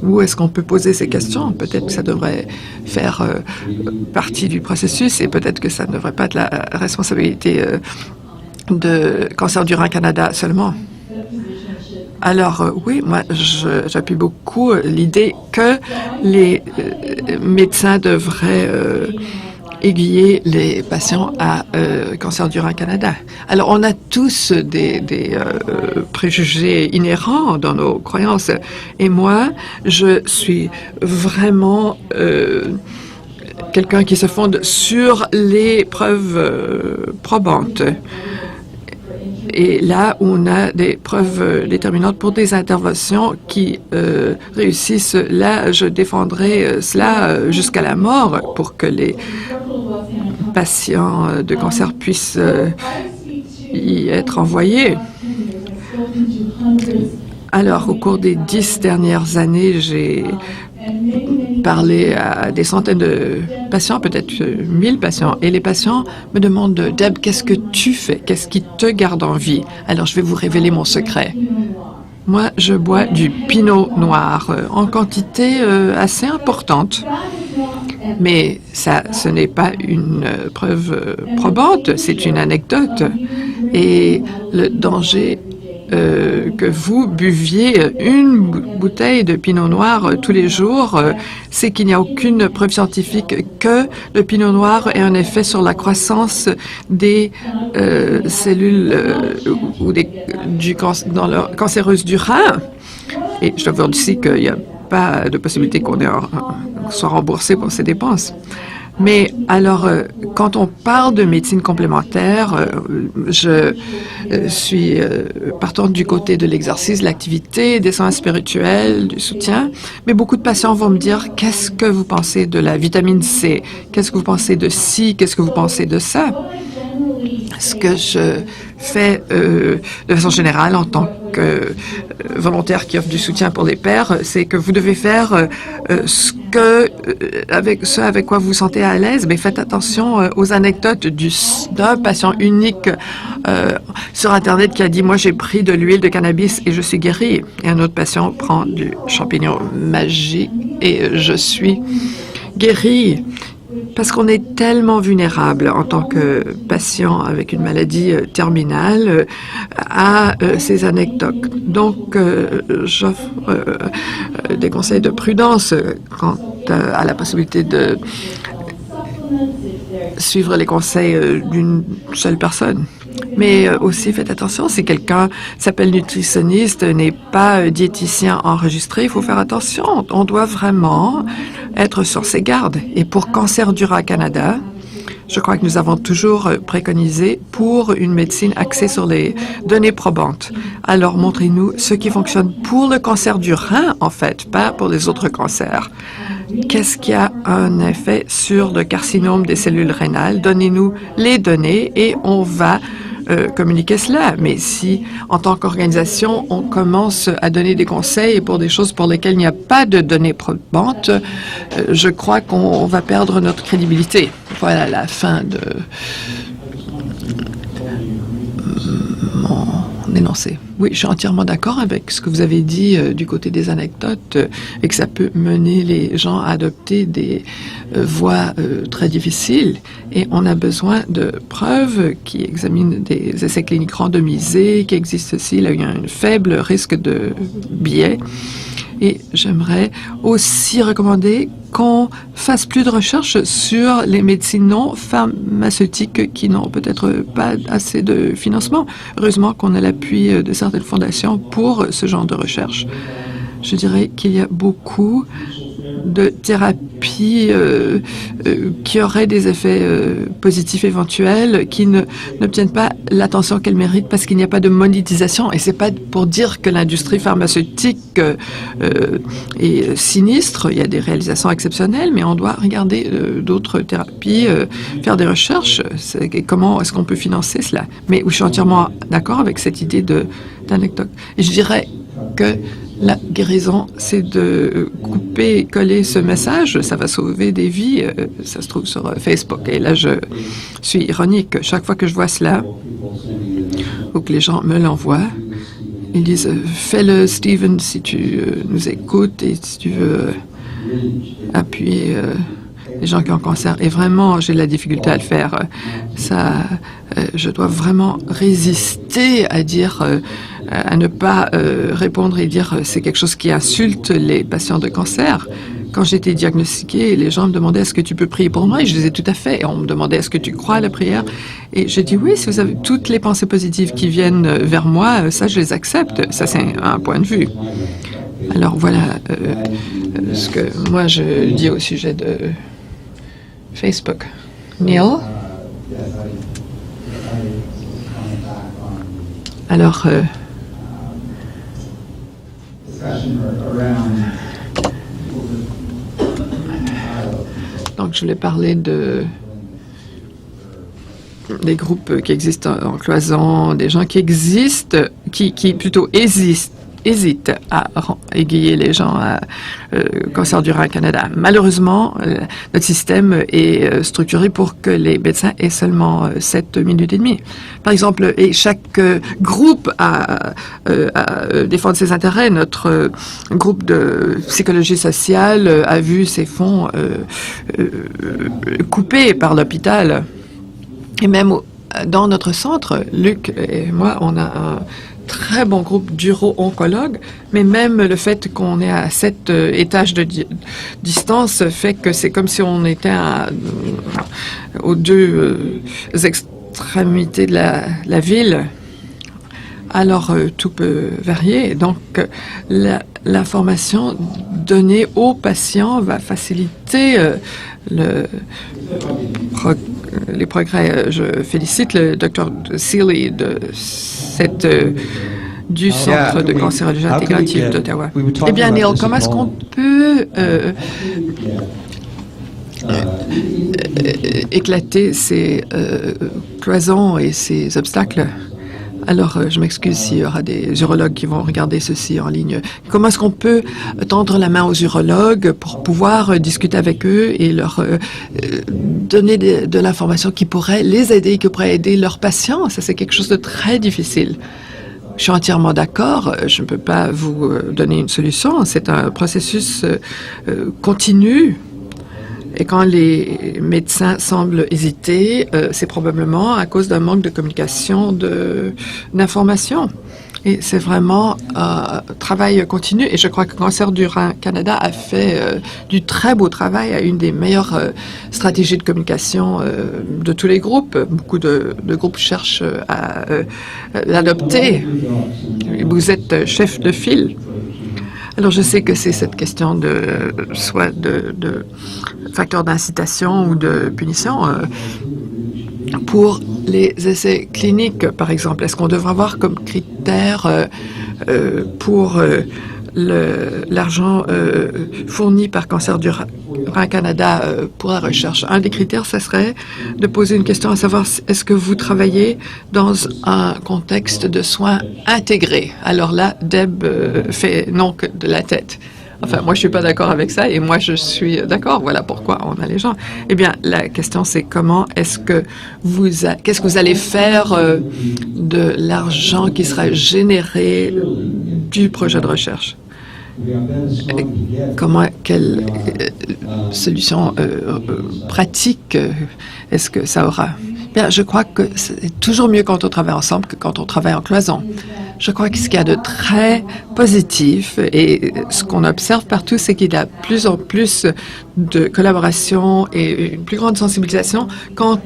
Speaker 7: où est-ce qu'on peut poser ces questions? Peut-être que ça devrait faire partie du processus et peut-être que ça ne devrait pas être la responsabilité de Cancer du rein Canada seulement. Alors, oui, moi, j'appuie beaucoup l'idée que les médecins devraient aiguiller les patients à Cancer du rein Canada. Alors, on a tous des préjugés inhérents dans nos croyances. Et moi, je suis vraiment quelqu'un qui se fonde sur les preuves probantes. Et là où on a des preuves déterminantes pour des interventions qui réussissent, là, je défendrai cela jusqu'à la mort pour que les patients de cancer puissent y être envoyés. Alors, au cours des 10 dernières années, j'ai parlé à des centaines de patients, peut-être 1000 patients, et les patients me demandent « Deb, qu'est-ce que tu fais? Qu'est-ce qui te garde en vie? » Alors, je vais vous révéler mon secret. Moi, je bois du pinot noir en quantité assez importante. Mais ça, ce n'est pas une preuve probante, c'est une anecdote. Et le danger que vous buviez une bouteille de pinot noir tous les jours, c'est qu'il n'y a aucune preuve scientifique que le pinot noir ait un effet sur la croissance des cellules cancéreuses du rein. Et je dois vous dire aussi qu'il n'y a pas de possibilité qu'on soit remboursé pour ces dépenses. Mais alors, quand on parle de médecine complémentaire, je suis partante du côté de l'exercice, de l'activité, des soins spirituels, du soutien. Mais beaucoup de patients vont me dire, qu'est-ce que vous pensez de la vitamine C? Qu'est-ce que vous pensez de ci? Qu'est-ce que vous pensez de ça? Ce que je fais de façon générale en tant que volontaire qui offre du soutien pour les pères, c'est que vous devez faire ce avec quoi vous vous sentez à l'aise, mais faites attention aux anecdotes d'un patient unique sur Internet qui a dit « Moi, j'ai pris de l'huile de cannabis et je suis guéri. » Et un autre patient prend du champignon magique et je suis guéri. Parce qu'on est tellement vulnérable en tant que patient avec une maladie terminale à ces anecdotes. Donc, j'offre des conseils de prudence quant à la possibilité de suivre les conseils d'une seule personne. Mais aussi, faites attention, si quelqu'un s'appelle nutritionniste, n'est pas diététicien enregistré, il faut faire attention. On doit vraiment être sur ses gardes. Et pour Cancer du rein Canada, je crois que nous avons toujours préconisé pour une médecine axée sur les données probantes. Alors, montrez-nous ce qui fonctionne pour le cancer du rein, en fait, pas pour les autres cancers. Qu'est-ce qui a un effet sur le carcinome des cellules rénales? Donnez-nous les données et on va communiquer cela. Mais si, en tant qu'organisation, on commence à donner des conseils pour des choses pour lesquelles il n'y a pas de données probantes, je crois qu'on va perdre notre crédibilité. Voilà la fin de mon dénoncer. Oui, je suis entièrement d'accord avec ce que vous avez dit du côté des anecdotes et que ça peut mener les gens à adopter des voies très difficiles. Et on a besoin de preuves qui examinent des essais cliniques randomisés, qui existent s'il y a eu un faible risque de biais. Et j'aimerais aussi recommander qu'on fasse plus de recherches sur les médecines non pharmaceutiques qui n'ont peut-être pas assez de financement. Heureusement qu'on a l'appui de certaines fondations pour ce genre de recherche. Je dirais qu'il y a beaucoup de thérapies qui auraient des effets positifs éventuels qui n'obtiennent pas l'attention qu'elles méritent parce qu'il n'y a pas de monétisation. Et c'est pas pour dire que l'industrie pharmaceutique est sinistre. Il y a des réalisations exceptionnelles, mais on doit regarder d'autres thérapies, faire des recherches. Comment est-ce qu'on peut financer cela? Mais je suis entièrement d'accord avec cette idée d'anecdote. Et je dirais que la guérison, c'est de couper et coller ce message. Ça va sauver des vies. Ça se trouve sur Facebook. Et là, je suis ironique. Chaque fois que je vois cela, ou que les gens me l'envoient, ils disent « Fais-le, Stephen, si tu nous écoutes et si tu veux appuyer les gens qui ont cancer. » Et vraiment, j'ai de la difficulté à le faire. Je dois vraiment résister à dire... à ne pas répondre et dire c'est quelque chose qui insulte les patients de cancer. Quand j'ai été diagnostiquée, les gens me demandaient est-ce que tu peux prier pour moi? Et je disais tout à fait. Et on me demandait est-ce que tu crois à la prière? Et j'ai dit oui, si vous avez toutes les pensées positives qui viennent vers moi, ça je les accepte. Ça c'est un point de vue. Alors voilà ce que moi je dis au sujet de Facebook. Neil? Alors, donc je voulais parler des groupes qui existent en cloison, des gens qui existent, qui plutôt hésitent à aiguiller les gens à Cancer du rein Canada. Malheureusement, notre système est structuré pour que les médecins aient seulement 7 minutes et demie. Par exemple, et chaque groupe a défendre ses intérêts. Notre groupe de psychologie sociale a vu ses fonds coupés par l'hôpital. Et même dans notre centre, Luc et moi, on a un très bon groupe d'uro-oncologues, mais même le fait qu'on est à 7 étages de distance fait que c'est comme si on était aux deux extrémités de la ville. Alors, tout peut varier. Donc, l'information donnée aux patients va faciliter les progrès. Je félicite le Dr. Seeley du Centre de cancérologie intégrative d'Ottawa. Eh bien, Neil, comment est-ce qu'on peut éclater ces cloisons et ces obstacles? Alors, je m'excuse s'il y aura des urologues qui vont regarder ceci en ligne. Comment est-ce qu'on peut tendre la main aux urologues pour pouvoir discuter avec eux et leur donner de l'information qui pourrait les aider, qui pourrait aider leurs patients? Ça, c'est quelque chose de très difficile. Je suis entièrement d'accord. Je ne peux pas vous donner une solution. C'est un processus continu. Et quand les médecins semblent hésiter, c'est probablement à cause d'un manque de communication, d'information. Et c'est vraiment un travail continu. Et je crois que Cancer du rein Canada a fait du très beau travail, a une des meilleures stratégies de communication de tous les groupes. Beaucoup de groupes cherchent à l'adopter. Vous êtes chef de file. Alors, je sais que c'est cette question soit de facteur d'incitation ou de punition. Pour les essais cliniques, par exemple, est-ce qu'on devrait avoir comme critère pour l'argent fourni par Cancer du rein Canada pour la recherche? Un des critères, ça serait de poser une question à savoir est-ce que vous travaillez dans un contexte de soins intégrés? Alors là, Deb fait non que de la tête. Enfin, moi, je suis pas d'accord avec ça et moi, je suis d'accord. Voilà pourquoi on a les gens. Eh bien, la question, c'est qu'est-ce que vous allez faire de l'argent qui sera généré du projet de recherche? Quelle solution pratique est-ce que ça aura? Bien, je crois que c'est toujours mieux quand on travaille ensemble que quand on travaille en cloison. Je crois que ce qu'il y a de très positif et ce qu'on observe partout, c'est qu'il y a de plus en plus de collaboration et une plus grande sensibilisation quant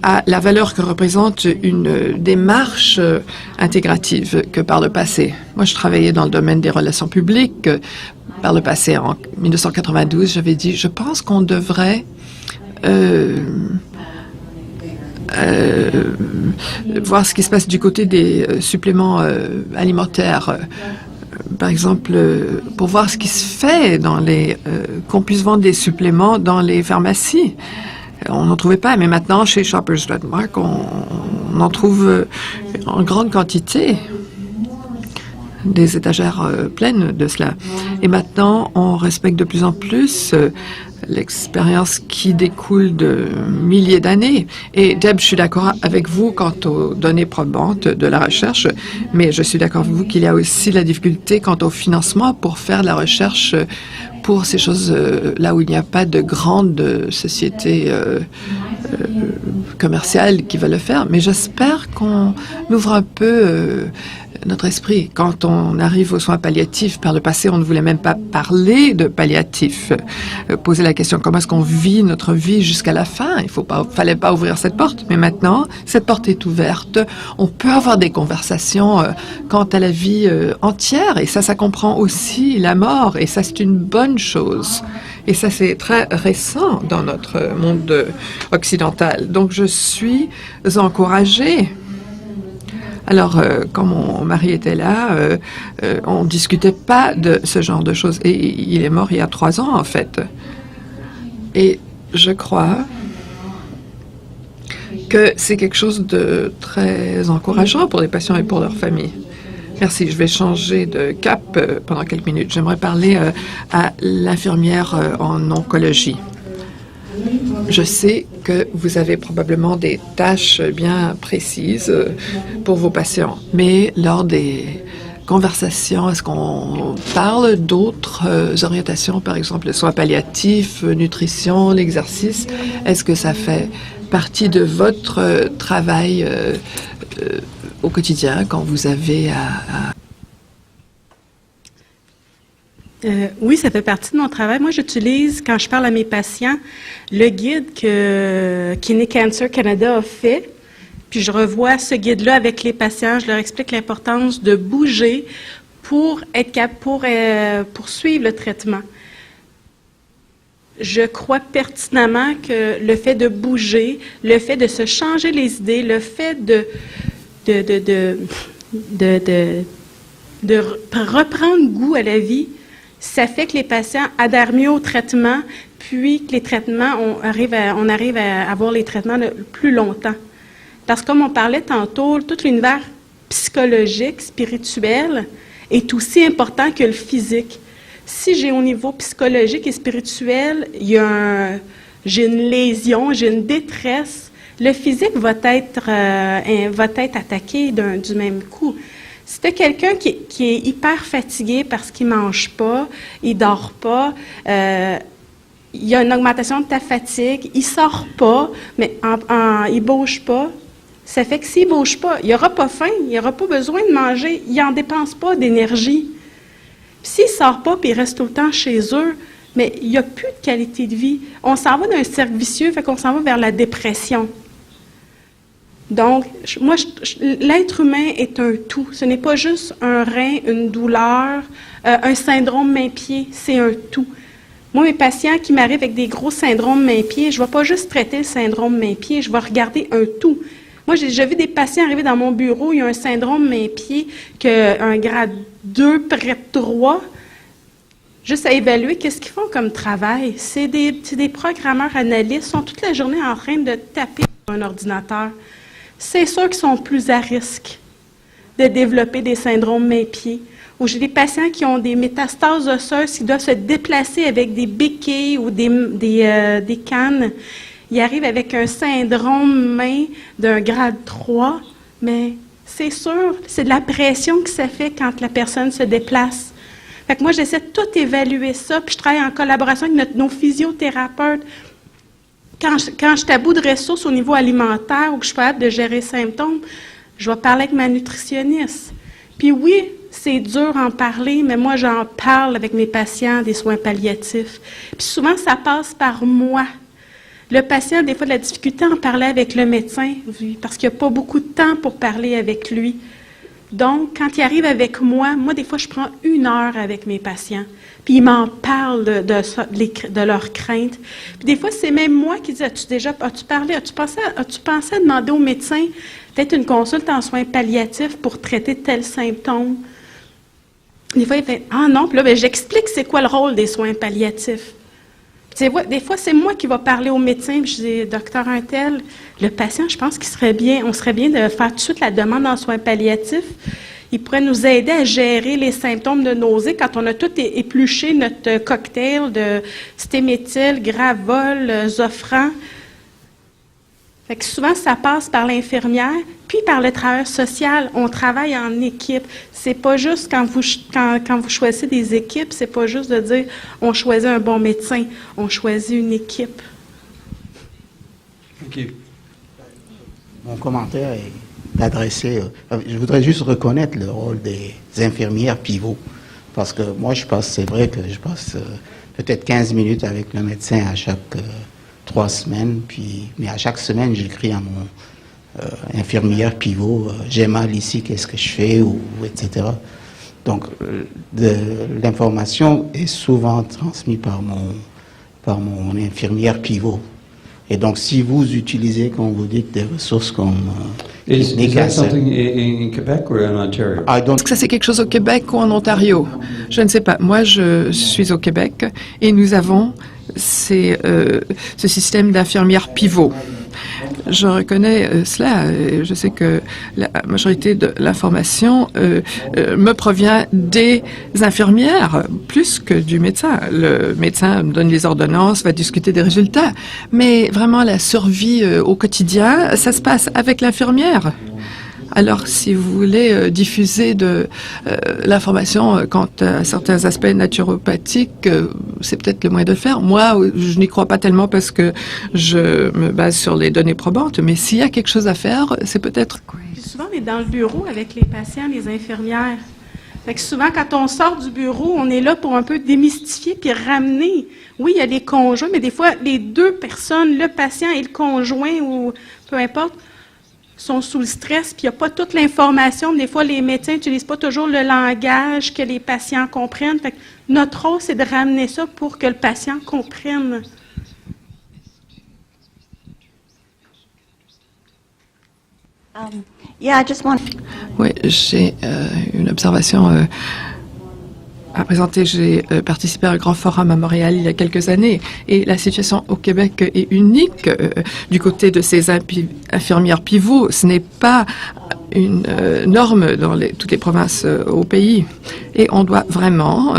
Speaker 7: à la valeur que représente une démarche intégrative que par le passé. Moi, je travaillais dans le domaine des relations publiques. Par le passé, en 1992, j'avais dit, je pense qu'on devrait voir ce qui se passe du côté des suppléments alimentaires. Par exemple, pour voir ce qui se fait qu'on puisse vendre des suppléments dans les pharmacies. On n'en trouvait pas, mais maintenant, chez Shoppers Drug Mart, on en trouve en grande quantité. Des étagères pleines de cela. Et maintenant, on respecte de plus en plus l'expérience qui découle de milliers d'années. Et Deb, je suis d'accord avec vous quant aux données probantes de la recherche, mais je suis d'accord avec vous qu'il y a aussi la difficulté quant au financement pour faire de la recherche pour ces choses là où il n'y a pas de grandes sociétés commerciales qui veulent le faire. Mais j'espère qu'on ouvre un peu notre esprit. Quand on arrive aux soins palliatifs, par le passé, on ne voulait même pas parler de palliatifs. Poser la question, comment est-ce qu'on vit notre vie jusqu'à la fin? Fallait pas ouvrir cette porte. Mais maintenant, cette porte est ouverte. On peut avoir des conversations quant à la vie entière. Et ça comprend aussi la mort. Et ça, c'est une bonne chose. Et ça, c'est très récent dans notre monde occidental. Donc, je suis encouragée. Alors, quand mon mari était là, on discutait pas de ce genre de choses. Et il est mort il y a 3 ans, en fait. Et je crois que c'est quelque chose de très encourageant pour les patients et pour leurs familles. Merci. Je vais changer de cap pendant quelques minutes. J'aimerais parler à l'infirmière en oncologie. Je sais que vous avez probablement des tâches bien précises pour vos patients, mais lors des conversations, est-ce qu'on parle d'autres orientations, par exemple les soins palliatifs, nutrition, l'exercice? Est-ce que ça fait partie de votre travail au quotidien quand vous avez à...
Speaker 1: Oui, ça fait partie de mon travail. Moi, j'utilise, quand je parle à mes patients, le guide que Kidney Cancer Canada a fait. Puis je revois ce guide-là avec les patients. Je leur explique l'importance de bouger pour suivre le traitement. Je crois pertinemment que le fait de bouger, le fait de se changer les idées, le fait de reprendre goût à la vie, ça fait que les patients adhèrent mieux au traitement, puis que les traitements, on arrive à avoir les traitements plus longtemps. Parce que comme on parlait tantôt, tout l'univers psychologique, spirituel, est aussi important que le physique. Si j'ai au niveau psychologique et spirituel, j'ai une lésion, j'ai une détresse, le physique va être attaqué du même coup. Si tu as quelqu'un qui est hyper fatigué parce qu'il ne mange pas, il ne dort pas, il y a une augmentation de ta fatigue, il ne sort pas, mais il ne bouge pas, ça fait que s'il ne bouge pas, il n'aura pas faim, il n'aura pas besoin de manger, il n'en dépense pas d'énergie. S'il ne sort pas et il reste tout le temps chez eux, mais il n'y a plus de qualité de vie. On s'en va d'un cercle vicieux, fait qu'on s'en va vers la dépression. Donc, l'être humain est un tout. Ce n'est pas juste un rein, une douleur, un syndrome main-pied, c'est un tout. Moi, mes patients qui m'arrivent avec des gros syndromes main-pied, je ne vais pas juste traiter le syndrome main-pied, je vais regarder un tout. Moi, j'ai déjà vu des patients arriver dans mon bureau, il y a un syndrome main-pied, un grade 2 près de 3, juste à évaluer qu'est-ce qu'ils font comme travail. C'est des programmeurs analystes, ils sont toute la journée en train de taper sur un ordinateur. C'est sûr qu'ils sont plus à risque de développer des syndromes main-pieds Ou j'ai des patients qui ont des métastases osseuses qui doivent se déplacer avec des béquilles ou des cannes. Ils arrivent avec un syndrome main d'un grade 3, mais c'est sûr, c'est de la pression que ça fait quand la personne se déplace. Fait que moi, j'essaie de tout évaluer ça, puis je travaille en collaboration avec nos physiothérapeutes. Quand je suis à bout de ressources au niveau alimentaire ou que je suis capable de gérer les symptômes, je vais parler avec ma nutritionniste. Puis oui, c'est dur en parler, mais moi, j'en parle avec mes patients des soins palliatifs. Puis souvent, ça passe par moi. Le patient a des fois de la difficulté à en parler avec le médecin, parce qu'il n'y a pas beaucoup de temps pour parler avec lui. Donc, quand il arrive avec moi, des fois, je prends 1 heure avec mes patients. Puis ils m'en parlent de leurs craintes. Puis des fois, c'est même moi qui dis, as-tu pensé à demander au médecin peut-être une consulte en soins palliatifs pour traiter tel symptôme? Des fois, il fait, ah non, puis là, j'explique c'est quoi le rôle des soins palliatifs. Puis, des fois, c'est moi qui va parler au médecin, puis je dis, docteur Untel, le patient, je pense qu'il serait bien, on serait bien de faire tout de suite la demande en soins palliatifs. Il pourrait nous aider à gérer les symptômes de nausée quand on a tout épluché notre cocktail de stéméthyle, gravol, Zofran. Fait que souvent, ça passe par l'infirmière, puis par le travailleur social. On travaille en équipe. C'est pas juste quand vous choisissez des équipes, c'est pas juste de dire on choisit un bon médecin, on choisit une équipe.
Speaker 8: OK.
Speaker 9: Mon commentaire est adressé. Je voudrais juste reconnaître le rôle des infirmières pivots. Parce que moi, c'est vrai que je passe peut-être 15 minutes avec le médecin à chaque 3 semaines. Mais à chaque semaine, j'écris à mon infirmière pivot, j'ai mal ici, qu'est-ce que je fais, etc. Donc, l'information est souvent transmise par mon infirmière pivot. Et donc, si vous utilisez, comme vous dites, des ressources comme
Speaker 8: Is that something in Quebec or in Ontario?
Speaker 7: Est-ce que ça, c'est quelque chose au Québec ou en Ontario? Je ne sais pas. Moi, je suis au Québec et nous avons ce système d'infirmières pivot. Je reconnais cela. Je sais que la majorité de l'information me provient des infirmières plus que du médecin. Le médecin me donne les ordonnances, va discuter des résultats. Mais vraiment, la survie au quotidien, ça se passe avec l'infirmière. Alors, si vous voulez diffuser de l'information quant à certains aspects naturopathiques, c'est peut-être le moyen de le faire. Moi, je n'y crois pas tellement parce que je me base sur les données probantes, mais s'il y a quelque chose à faire, c'est peut-être...
Speaker 1: Puis souvent, on est dans le bureau avec les patients, les infirmières. Fait que souvent, quand on sort du bureau, on est là pour un peu démystifier puis ramener. Oui, il y a les conjoints, mais des fois, les 2 personnes, le patient et le conjoint, ou peu importe, sont sous le stress, puis il n'y a pas toute l'information. Des fois, les médecins n'utilisent pas toujours le langage que les patients comprennent. Fait que notre rôle, c'est de ramener ça pour que le patient comprenne.
Speaker 7: Oui, j'ai une observation à présenter. J'ai participé à un grand forum à Montréal il y a quelques années et la situation au Québec est unique du côté de ces infirmières pivots. Ce n'est pas une norme dans toutes les provinces au pays et on doit vraiment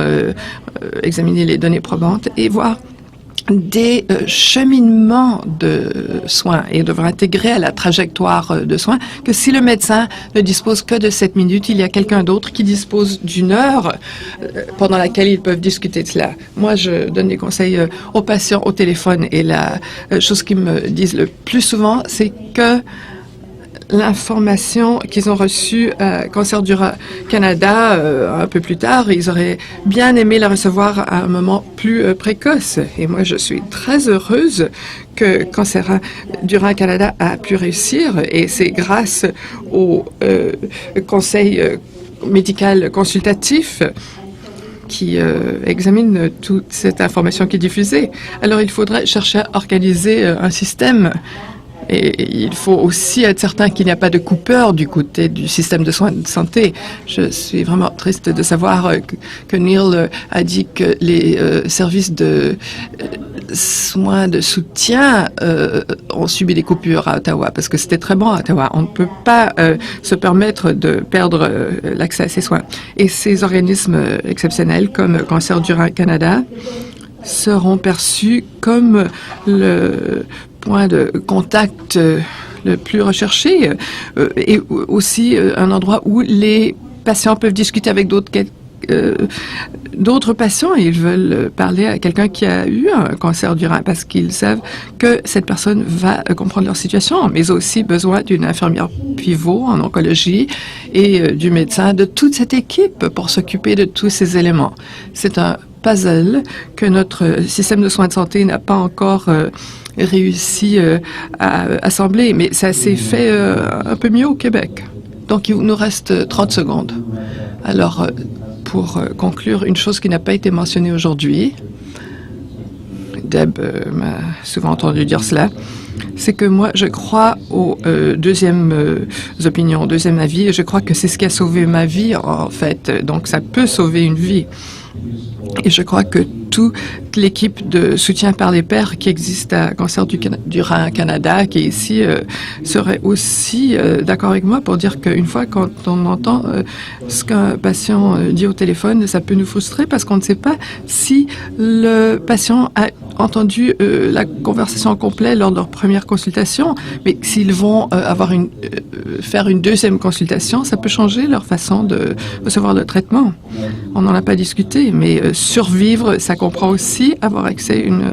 Speaker 7: examiner les données probantes et voir des cheminements de soins et devra intégrer à la trajectoire de soins que si le médecin ne dispose que de 7 minutes, il y a quelqu'un d'autre qui dispose d'1 heure pendant laquelle ils peuvent discuter de cela. Moi, je donne des conseils aux patients au téléphone et la chose qu'ils me disent le plus souvent, c'est que l'information qu'ils ont reçue à Cancer du Canada un peu plus tard, ils auraient bien aimé la recevoir à un moment plus précoce. Et moi, je suis très heureuse que Cancer du Canada a pu réussir et c'est grâce au conseil médical consultatif qui examine toute cette information qui est diffusée. Alors, il faudrait chercher à organiser un système Et il faut aussi être certain qu'il n'y a pas de coupeur du côté du système de soins de santé. Je suis vraiment triste de savoir que Neil a dit que les services de soins de soutien ont subi des coupures à Ottawa, parce que c'était très bon à Ottawa. On ne peut pas se permettre de perdre l'accès à ces soins. Et ces organismes exceptionnels comme Cancer du Rein Canada seront perçus comme le point de contact le plus recherché et aussi un endroit où les patients peuvent discuter avec d'autres patients et ils veulent parler à quelqu'un qui a eu un cancer du rein parce qu'ils savent que cette personne va comprendre leur situation, mais aussi besoin d'une infirmière pivot en oncologie et du médecin, de toute cette équipe pour s'occuper de tous ces éléments. C'est un puzzle que notre système de soins de santé n'a pas encore réussi à assembler, mais ça s'est fait un peu mieux au Québec. Donc, il nous reste 30 secondes. Alors, pour conclure, une chose qui n'a pas été mentionnée aujourd'hui, Deb m'a souvent entendu dire cela, c'est que moi, je crois aux deuxièmes opinions, deuxième avis, et je crois que c'est ce qui a sauvé ma vie, en fait. Donc, ça peut sauver une vie. Et je crois que toute l'équipe de soutien par les pairs qui existe à Cancer du Rein Canada, qui est ici, serait aussi d'accord avec moi pour dire qu'une fois, quand on entend ce qu'un patient dit au téléphone, ça peut nous frustrer parce qu'on ne sait pas si le patient a entendu la conversation complète lors de leur première consultation, mais s'ils vont faire une deuxième consultation, ça peut changer leur façon de recevoir le traitement. On n'en a pas discuté, mais survivre, ça comprend aussi avoir accès à une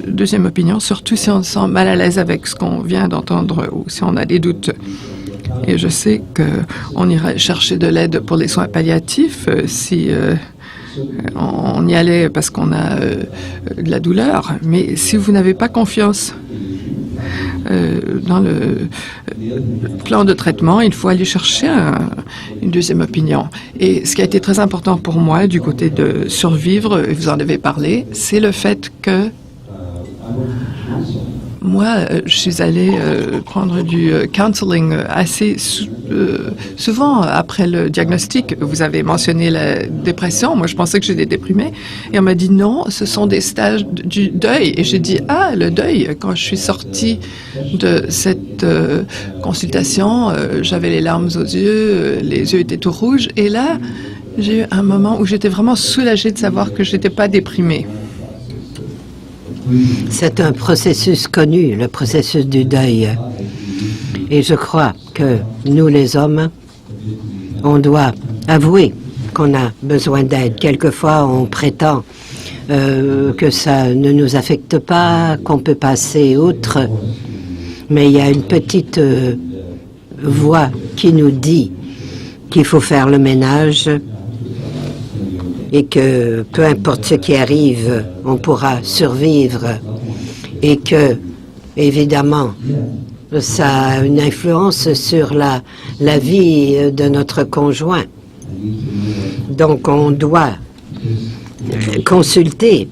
Speaker 7: deuxième opinion, surtout si on se sent mal à l'aise avec ce qu'on vient d'entendre ou si on a des doutes. Et je sais qu'on irait chercher de l'aide pour les soins palliatifs si on y allait parce qu'on a de la douleur. Mais si vous n'avez pas confiance dans le plan de traitement, il faut aller chercher une deuxième opinion. Et ce qui a été très important pour moi du côté de survivre, et vous en avez parlé, c'est le fait que moi, je suis allée prendre du counseling assez souvent après le diagnostic. Vous avez mentionné la dépression. Moi, je pensais que j'étais déprimée. Et on m'a dit non, ce sont des stages du deuil. Et j'ai dit, le deuil. Quand je suis sortie de cette consultation, j'avais les larmes aux yeux, les yeux étaient tout rouges. Et là, j'ai eu un moment où j'étais vraiment soulagée de savoir que je n'étais pas déprimée.
Speaker 10: C'est un processus connu, le processus du deuil. Et je crois que nous, les hommes, on doit avouer qu'on a besoin d'aide. Quelquefois, on prétend que ça ne nous affecte pas, qu'on peut passer outre. Mais il y a une petite voix qui nous dit qu'il faut faire le ménage et que peu importe ce qui arrive, on pourra survivre et que, évidemment, ça a une influence sur la vie de notre conjoint. Donc, on doit consulter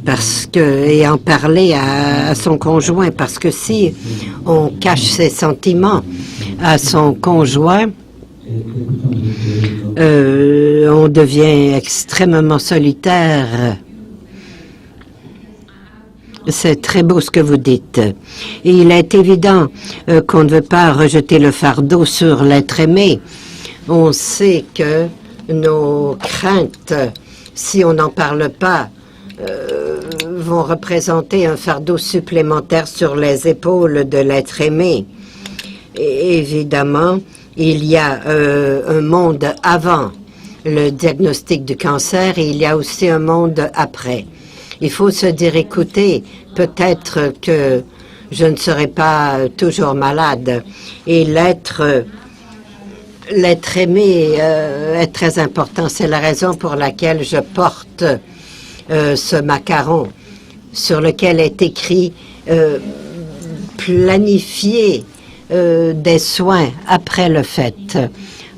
Speaker 10: et en parler à son conjoint, parce que si on cache ses sentiments à son conjoint, on devient extrêmement solitaire. C'est très beau ce que vous dites. Et il est évident qu'on ne veut pas rejeter le fardeau sur l'être aimé. On sait que nos craintes, si on n'en parle pas, vont représenter un fardeau supplémentaire sur les épaules de l'être aimé. Et évidemment, il y a un monde avant le diagnostic du cancer et il y a aussi un monde après. Il faut se dire, écoutez, peut-être que je ne serai pas toujours malade. Et l'être aimé est très important. C'est la raison pour laquelle je porte ce macaron sur lequel est écrit planifier des soins après le fait.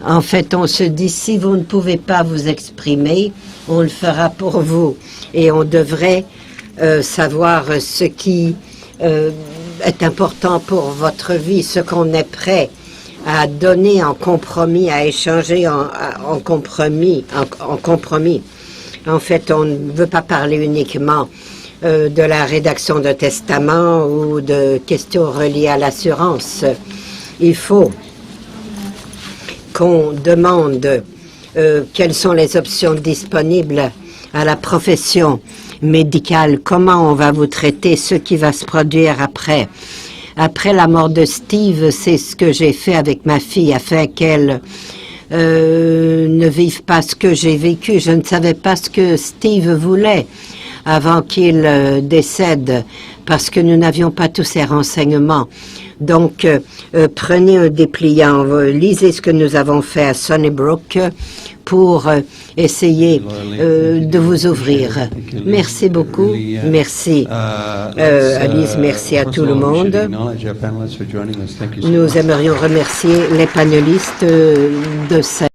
Speaker 10: En fait, on se dit, si vous ne pouvez pas vous exprimer, on le fera pour vous. Et on devrait savoir ce qui est important pour votre vie, ce qu'on est prêt à donner en compromis, à échanger en compromis. En fait, on ne veut pas parler uniquement de la rédaction de testament ou de questions reliées à l'assurance. Il faut qu'on demande quelles sont les options disponibles à la profession médicale, comment on va vous traiter, ce qui va se produire après. Après la mort de Steve, c'est ce que j'ai fait avec ma fille afin qu'elle ne vive pas ce que j'ai vécu. Je ne savais pas ce que Steve voulait avant qu'il décède parce que nous n'avions pas tous ces renseignements. Donc, prenez un dépliant, lisez ce que nous avons fait à Sunnybrook pour essayer de vous ouvrir. Merci beaucoup. Merci, Alice. Merci à tout le monde. Nous aimerions remercier les panélistes de cette